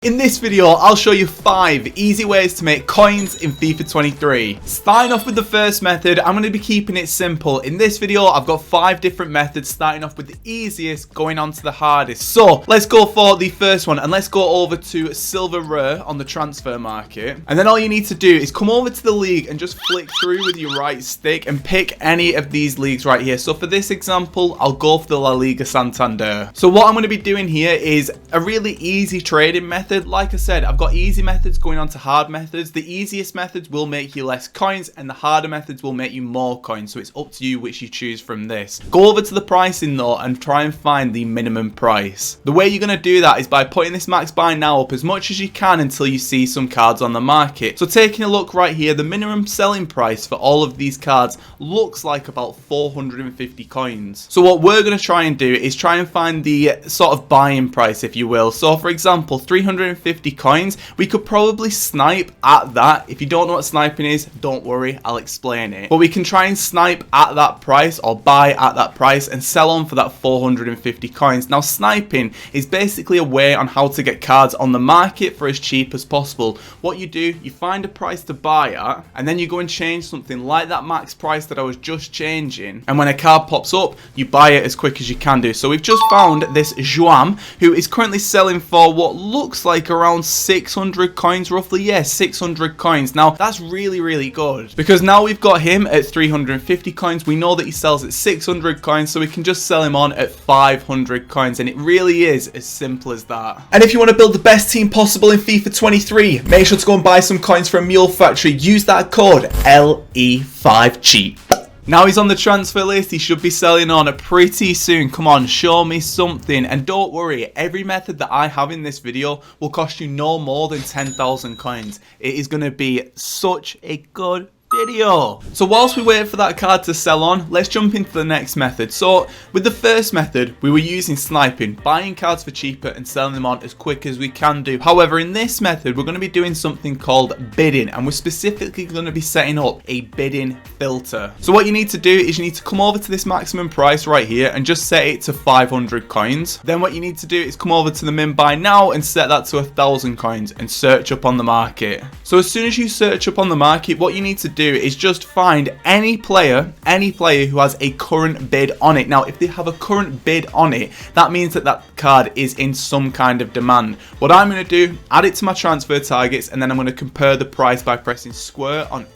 In this video, I'll show you 5 easy ways to make coins in FIFA 23. Starting off with the first method, I'm going to be keeping it simple. In this video, I've got 5 different methods, starting off with the easiest, going on to the hardest. So, let's go for the first one, and let's go over to Silver Rare on the transfer market. And then all you need to do is come over to the league and just flick through with your right stick and pick any of these leagues right here. So for this example, I'll go for the La Liga Santander. So what I'm going to be doing here is a really easy trading method. Like I said, I've got easy methods going on to hard methods. The easiest methods will make you less coins and the harder methods will make you more coins. So it's up to you which you choose from this. Go over to the pricing though and try and find the minimum price. The way you're going to do that is by putting this max buy now up as much as you can until you see some cards on the market. So taking a look right here, the minimum selling price for all of these cards looks like about 450 coins. So what we're going to try and do is try and find the sort of buying price, if you will. So for example, 350 coins, we could probably snipe at that. If you don't know what sniping is, don't worry, I'll explain it. But we can try and snipe at that price or buy at that price and sell on for that 450 coins. Now sniping is basically a way on how to get cards on the market for as cheap as possible. What you do, you find a price to buy at and then you go and change something like that max price that I was just changing, and when a card pops up, you buy it as quick as you can do. So we've just found this Joam, who is currently selling for what looks like around 600 coins roughly. Yeah, 600 coins. Now that's really good, because now we've got him at 350 coins. We know that he sells at 600 coins, so we can just sell him on at 500 coins, and it really is as simple as that. And if you want to build the best team possible in FIFA 23, make sure to go and buy some coins from Mule Factory. Use that code LE5CHEAP. Now he's on the transfer list, he should be selling on pretty soon. Come on, show me something. And don't worry, every method that I have in this video will cost you no more than 10,000 coins. It is going to be such a good video. So whilst we wait for that card to sell on, let's jump into the next method. So with the first method, we were using sniping, buying cards for cheaper and selling them on as quick as we can do. However, in this method, we're going to be doing something called bidding, and we're specifically going to be setting up a bidding filter. So what you need to do is you need to come over to this maximum price right here and just set it to 500 coins. Then what you need to do is come over to the min buy now and set that to 1,000 coins and search up on the market. So as soon as you search up on the market, what you need to do is just find any player who has a current bid on it. Now if they have a current bid on it, that means that that card is in some kind of demand. What I'm going to do, add it to my transfer targets, and then I'm going to compare the price by pressing square on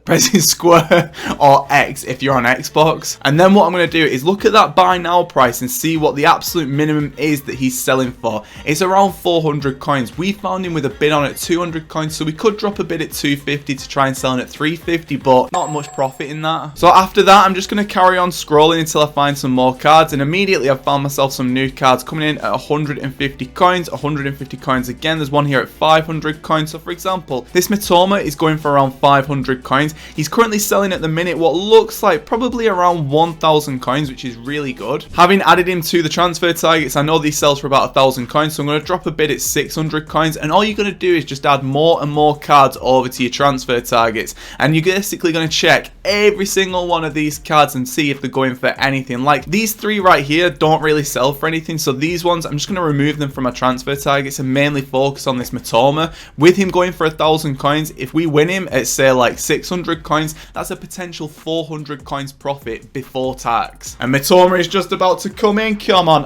pressing square or X if you're on Xbox. And then what I'm going to do is look at that buy now price and see what the absolute minimum is that he's selling for. It's around 400 coins. We found him with a bid on at 200 coins, so we could drop a bid at 250 to try and sell him at 350, but not much profit in that. So after that, I'm just going to carry on scrolling until I find some more cards, and immediately I've found myself some new cards coming in at 150 coins, 150 coins again. There's one here at 500 coins. So for example, this Matoma is going for around 500 coins. He's currently selling at the minute what looks like probably around 1,000 coins, which is really good. Having added him to the transfer targets, I know that he sells for about 1,000 coins, so I'm going to drop a bid at 600 coins, and all you're going to do is just add more and more cards over to your transfer targets, and you're basically going to check every single one of these cards and see if they're going for anything. Like these 3 right here don't really sell for anything, so these ones I'm just going to remove them from my transfer targets and mainly focus on this Matoma. With him going for 1,000 coins, if we win him at say like 600 coins, that's a potential 400 coins profit before tax. And Matoma is just about to come in. Come on.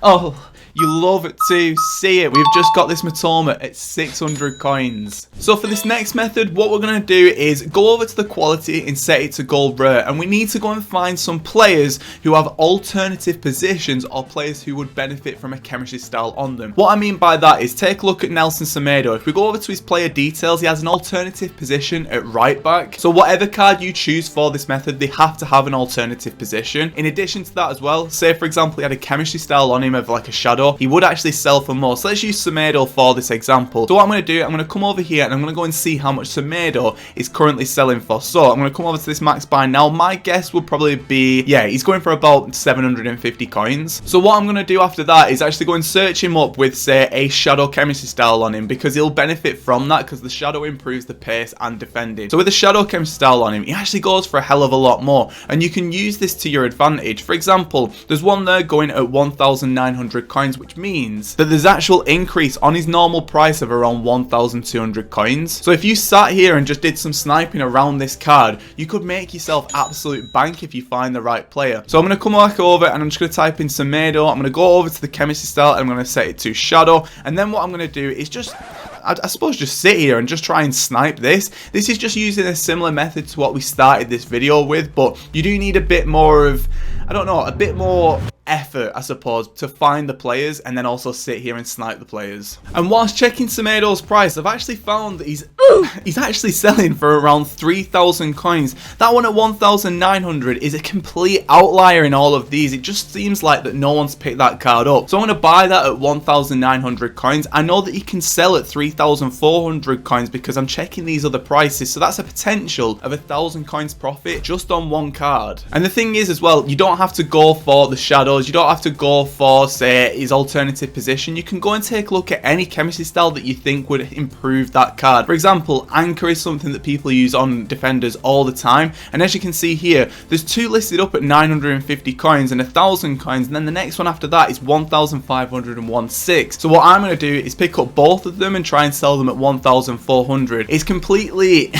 Oh, you love to see it. We've just got this Matoma at 600 coins. So for this next method, what we're going to do is go over to the quality and set it to gold rare. And we need to go and find some players who have alternative positions or players who would benefit from a chemistry style on them. What I mean by that is take a look at Nelson Semedo. If we go over to his player details, he has an alternative position at right back. So whatever card you choose for this method, they have to have an alternative position. In addition to that as well, say for example, he had a chemistry style on him of like a shadow, he would actually sell for more. So let's use Semedo for this example. So what I'm going to do, I'm going to come over here and I'm going to go and see how much Semedo is currently selling for. So I'm going to come over to this max buy now. My guess would probably be, yeah, he's going for about 750 coins. So what I'm going to do after that is actually go and search him up with, say, a shadow chemistry style on him, because he'll benefit from that because the shadow improves the pace and defending. So with a shadow chemistry style on him, he actually goes for a hell of a lot more, and you can use this to your advantage. For example, there's one there going at 1,900 coins. coins, which means that there's actual increase on his normal price of around 1,200 coins. So if you sat here and just did some sniping around this card, you could make yourself absolute bank if you find the right player. So I'm going to come back over and I'm just going to type in Tomato. I'm going to go over to the chemistry style and I'm going to set it to shadow. And then what I'm going to do is just, I suppose, just sit here and just try and snipe this. This is just using a similar method to what we started this video with, but you do need a bit more of, I don't know, a bit more effort, I suppose, to find the players and then also sit here and snipe the players. And whilst checking Tomato's price, I've actually found that he's actually selling for around 3,000 coins. That one at 1,900 is a complete outlier in all of these. It just seems like that no one's picked that card up. So I'm going to buy that at 1,900 coins. I know that you can sell at 3,400 coins because I'm checking these other prices. So that's a potential of 1,000 coins profit just on one card. And the thing is as well, you don't have to go for the shadows. You don't have to go for, say, his alternative position. You can go and take a look at any chemistry style that you think would improve that card. For example, Anchor is something that people use on defenders all the time. And as you can see here, there's two listed up at 950 coins and 1,000 coins. And then the next one after that is 1,516. So what I'm going to do is pick up both of them and try and sell them at 1,400. It's completely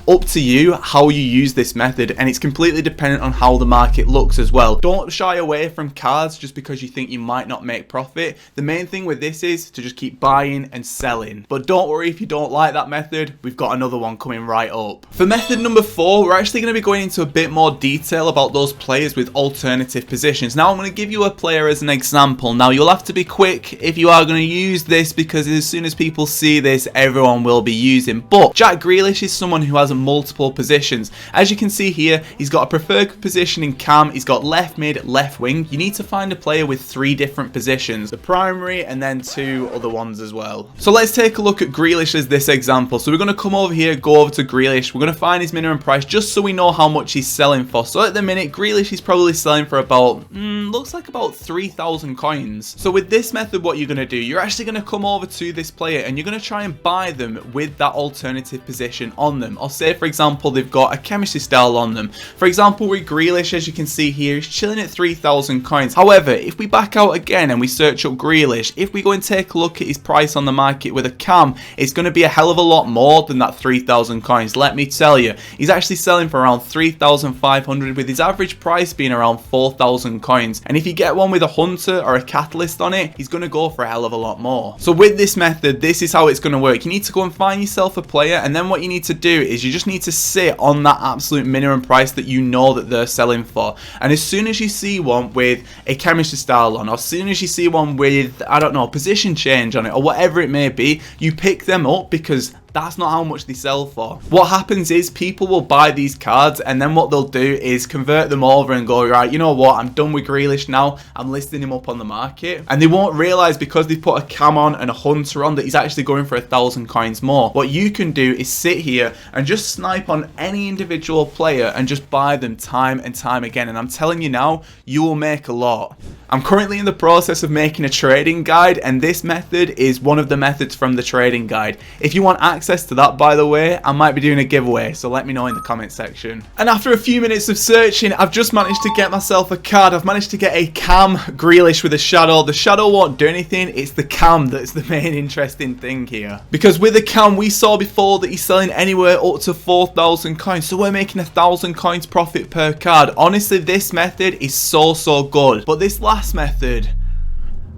up to you how you use this method. And it's completely dependent on how the market looks as well. Don't shy away from cards just because you think you might not make profit. The main thing with this is to just keep buying and selling. But don't worry if you don't like that method, we've got another one coming right up. For method number 4, we're actually going to be going into a bit more detail about those players with alternative positions. Now I'm going to give you a player as an example. Now you'll have to be quick if you are going to use this because as soon as people see this, everyone will be using. But Jack Grealish is someone who has multiple positions. As you can see here, he's got a preferred position in cam, he's got left mid, left wing. You need to find a player with 3 different positions, the primary and then 2 other ones as well. So let's take a look at Grealish as this example. So we're going to come over here, go over to Grealish. We're going to find his minimum price just so we know how much he's selling for. So at the minute, Grealish is probably selling for about, looks like about 3,000 coins. So with this method, what you're going to do, you're actually going to come over to this player and you're going to try and buy them with that alternative position on them. Or say, for example, they've got a chemistry style on them. For example, with Grealish, as you can see here, he's chilling at 3,000 coins. However, if we back out again and we search up Grealish, if we go and take a look at his price on the market with a cam, it's going to be a hell of a lot more than that 3,000 coins. Let me tell you, he's actually selling for around 3,500 with his average price being around 4,000 coins. And if you get one with a hunter or a catalyst on it, he's going to go for a hell of a lot more. So with this method, this is how it's going to work. You need to go and find yourself a player, and then what you need to do is you just need to sit on that absolute minimum price that you know that they're selling for. And as soon as you see one with a chemistry style on, or as soon as you see one with, I don't know, position change on it, or whatever it may be, you pick them up because that's not how much they sell for. What happens is people will buy these cards and then what they'll do is convert them over and go, right, you know what, I'm done with Grealish now, I'm listing him up on the market. And they won't realise because they put a cam on and a hunter on that he's actually going for 1,000 coins more. What you can do is sit here and just snipe on any individual player and just buy them time and time again. And I'm telling you now, you will make a lot. I'm currently in the process of making a trading guide, and this method is one of the methods from the trading guide. If you want access to that, by the way, I might be doing a giveaway, so let me know in the comment section. And after a few minutes of searching, I've just managed to get myself a card. I've managed to get a cam Grealish with a shadow. The shadow won't do anything, it's the cam that's the main interesting thing here. Because with the cam, we saw before that he's selling anywhere up to 4,000 coins, so we're making 1,000 coins profit per card. Honestly, this method is so good. But this last method,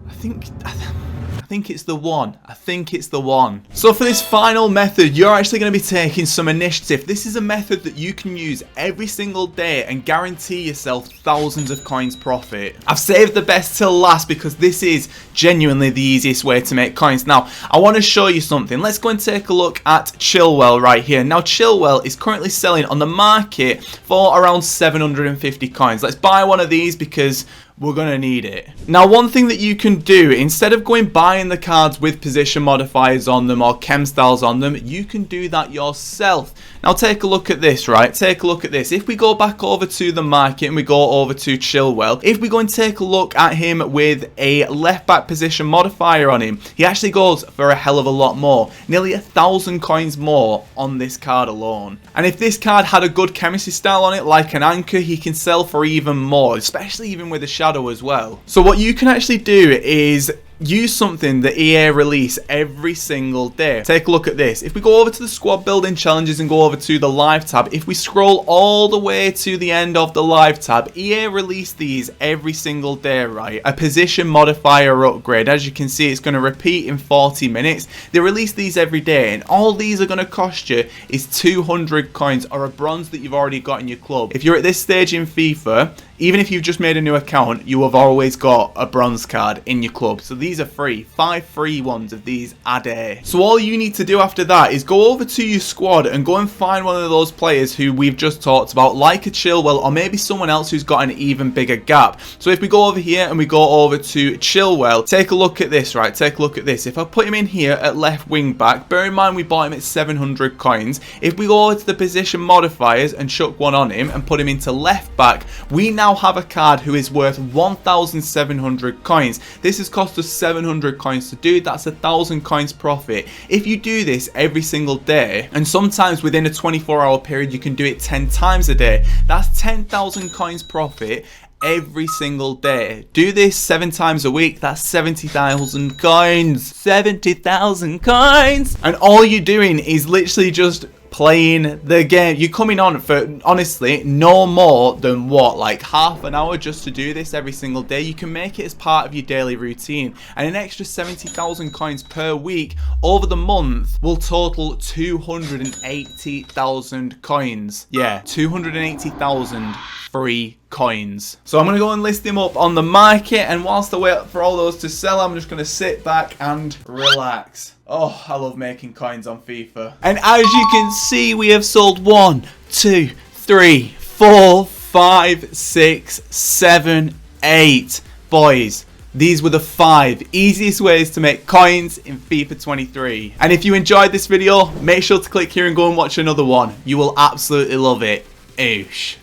I think it's the one. I think it's the one. So for this final method, you're actually going to be taking some initiative. This is a method that you can use every single day and guarantee yourself thousands of coins profit. I've saved the best till last because this is genuinely the easiest way to make coins. Now, I want to show you something. Let's go and take a look at Chilwell right here. Now, Chilwell is currently selling on the market for around 750 coins. Let's buy one of these because we're going to need it. Now, one thing that you can do, instead of going buying the cards with position modifiers on them or chem styles on them, you can do that yourself. Now, take a look at this, right? Take a look at this. If we go back over to the market and we go over to Chilwell, if we go and take a look at him with a left back position modifier on him, he actually goes for a hell of a lot more. Nearly 1,000 coins more on this card alone. And if this card had a good chemistry style on it, like an anchor, he can sell for even more, especially even with a shadow. shadow as well. So what you can actually do is use something that EA release every single day. Take a look at this. If we go over to the squad building challenges and go over to the live tab, if we scroll all the way to the end of the live tab, EA release these every single day, right? A position modifier upgrade. As you can see, it's going to repeat in 40 minutes. They release these every day, and all these are going to cost you is 200 coins or a bronze that you've already got in your club. If you're at this stage in FIFA, even if you've just made a new account, you have always got a bronze card in your club. So these are free. 5 free ones of these a day. So all you need to do after that is go over to your squad and go and find one of those players who we've just talked about, like a Chilwell, or maybe someone else who's got an even bigger gap. So if we go over here and we go over to Chilwell, take a look at this, right? Take a look at this. If I put him in here at left wing back, bear in mind we bought him at 700 coins. If we go over to the position modifiers and chuck one on him and put him into left back, we now have a card who is worth 1,700 coins. This has cost us 700 coins to do. That's 1,000 coins profit. If you do this every single day, and sometimes within a 24-hour period you can do it 10 times a day, that's 10,000 coins profit every single day. Do this 7 times a week, that's 70,000 coins. 70,000 coins! And all you're doing is literally just playing the game. You're coming on for, honestly, no more than what, like half an hour just to do this every single day. You can make it as part of your daily routine, and an extra 70,000 coins per week over the month will total 280,000 coins. Yeah, 280,000 free coins. So I'm going to go and list them up on the market, and whilst I wait for all those to sell, I'm just going to sit back and relax. Oh, I love making coins on FIFA. And as you can see, we have sold 1, 2, 3, 4, 5, 6, 7, 8. Boys, these were the 5 easiest ways to make coins in FIFA 23. And if you enjoyed this video, make sure to click here and go and watch another one. You will absolutely love it. Oosh.